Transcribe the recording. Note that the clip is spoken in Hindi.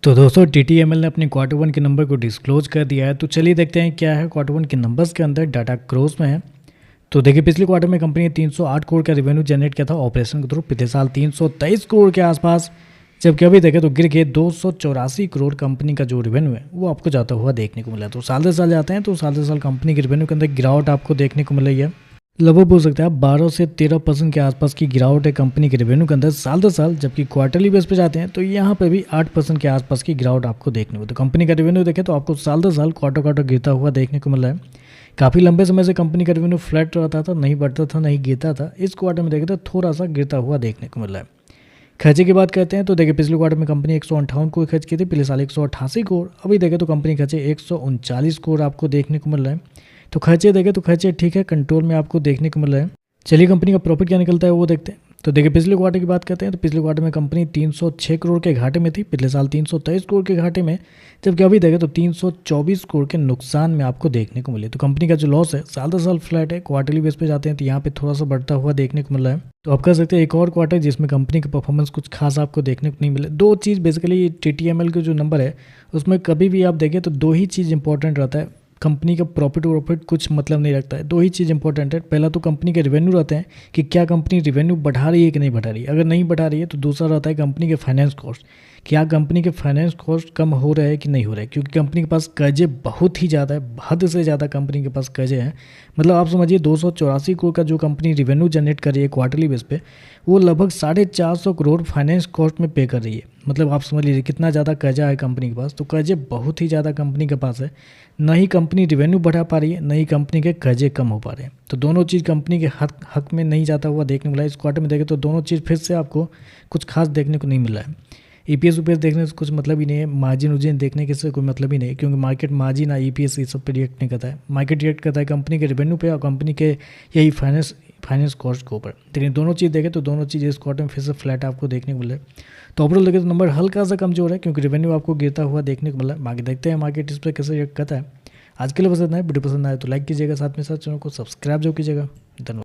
तो दोस्तों टीटीएमएल ने अपने क्वार्टर वन के नंबर को डिस्क्लोज कर दिया है। तो चलिए देखते हैं क्या है क्वार्टर वन के नंबर्स के अंदर। डाटा क्रोज में है तो देखिए पिछले क्वार्टर में कंपनी ने 308 करोड़ का रेवेन्यू जनरेट किया था ऑपरेशन के थ्रू। पिछले साल 323 करोड़ के आसपास, जबकि अभी देखें तो गिर के 284 करोड़ कंपनी का जो रेवेन्यू है वो आपको जाता हुआ देखने को मिला। तो साल दर साल जाते हैं तो साल दर साल कंपनी के रेवेन्यू के अंदर गिरावट आपको देखने को मिल रही है। लगभग बोल सकते हैं आप 12 से 13% के आसपास की गिरावट है कंपनी के रेवेन्यू के अंदर साल दर साल। जबकि क्वार्टरली बेस पे जाते हैं तो यहाँ पे भी 8% के आसपास की गिरावट आपको देखने को। तो कंपनी का रेवेन्यू देखें तो आपको साल दर साल क्वार्टर गिरता हुआ देखने को मिल रहा है। काफ़ी लंबे समय से कंपनी का रेवेन्यू फ्लैट रहता था, नहीं बढ़ता था नहीं गिरता था। इस क्वार्टर में देखें तो थोड़ा सा गिरता हुआ देखने को मिल रहा है। खर्चे की बात करते हैं तो देखिए पिछले क्वार्टर में कंपनी 158 करोड़ खर्च की थी, पिछले साल 188 करोड़। अभी देखें तो कंपनी खर्चे 139 करोड़ आपको देखने को मिल रहा है। तो खर्चे देखें तो खर्चे ठीक है, कंट्रोल में आपको देखने को मिल रहा है। चलिए कंपनी का प्रॉफिट क्या निकलता है वो देखते हैं। तो देखिए पिछले क्वार्टर की बात करते हैं तो पिछले क्वार्टर में कंपनी 306 करोड़ के घाटे में थी, पिछले साल 323 करोड़ के घाटे में। जबकि अभी देखें तो 324 करोड़ के नुकसान में आपको देखने को मिले। तो कंपनी का जो लॉस है साल दर साल फ्लैट है, क्वार्टरली बेस पे जाते हैं तो यहाँ पे थोड़ा सा बढ़ता हुआ देखने को मिल रहा है। तो आप कह सकते हैं एक और क्वार्टर जिसमें कंपनी का परफॉर्मेंस कुछ खास आपको देखने को नहीं मिले। दो चीज़ बेसिकली टीटीएमएल के जो नंबर है उसमें कभी भी आप देखें तो दो ही चीज़ इंपॉर्टेंट रहता है। कंपनी का प्रॉफिट कुछ मतलब नहीं रखता है। दो ही चीज़ इंपॉर्टेंट है, पहला तो कंपनी के रेवेन्यू रहते हैं कि क्या कंपनी रेवेन्यू बढ़ा रही है कि नहीं बढ़ा रही है। अगर नहीं बढ़ा रही है तो दूसरा रहता है कंपनी के फाइनेंस कॉस्ट, क्या कंपनी के फाइनेंस कॉस्ट कम हो रहे हैं कि नहीं हो रहे हैं। क्योंकि कंपनी के पास कर्जे बहुत ही ज़्यादा है, हद से ज़्यादा कंपनी के पास कर्जे हैं। मतलब आप समझिए 284 करोड़ का जो कंपनी रेवेन्यू जनरेट कर रही है क्वार्टरली बेस पे, वो लगभग 450 करोड़ फाइनेंस कॉस्ट में पे कर रही है। मतलब आप समझ लीजिए कितना ज़्यादा कर्जा है कंपनी के पास। तो कर्जे बहुत ही ज़्यादा कंपनी के पास है, न ही कंपनी रेवेन्यू बढ़ा पा रही है, न ही कंपनी के कर्जे कम हो पा रहे हैं। तो दोनों चीज़ कंपनी के हक में नहीं जाता हुआ देखने को मिला। इस क्वार्टर में देखें तो दोनों चीज़ फिर से आपको कुछ खास देखने को नहीं मिल रहा है। ईपीएस यूपीएस देखने से कुछ मतलब ही नहीं है, मार्जिन उर्जिन देखने के से कोई मतलब ही नहीं है। क्योंकि मार्केट मार्जिन ईपीएस इस सब पे रिएक्ट नहीं करता है। मार्केट रिएक्ट करता है कंपनी के रेवेन्यू पे और कंपनी के यही फाइनेंस कॉस्ट के ऊपर। लेकिन दोनों चीज़ देखें तो दोनों चीज़ इस क्वार्टर में फिर से फ्लैट आपको देखने को मिल रहा है। तो ओवरऑल देखें तो नंबर हल्का सा कमजोर है क्योंकि रेवेन्यू आपको गिरता हुआ देखने को मिला है। बाकी देखते हैं मार्केट इस पर कैसे रिएक्ट करता है। आज के लिए बस इतना है। वीडियो पसंद आए तो लाइक कीजिएगा, साथ में साथ चैनल को सब्सक्राइब जो कीजिएगा। धन्यवाद।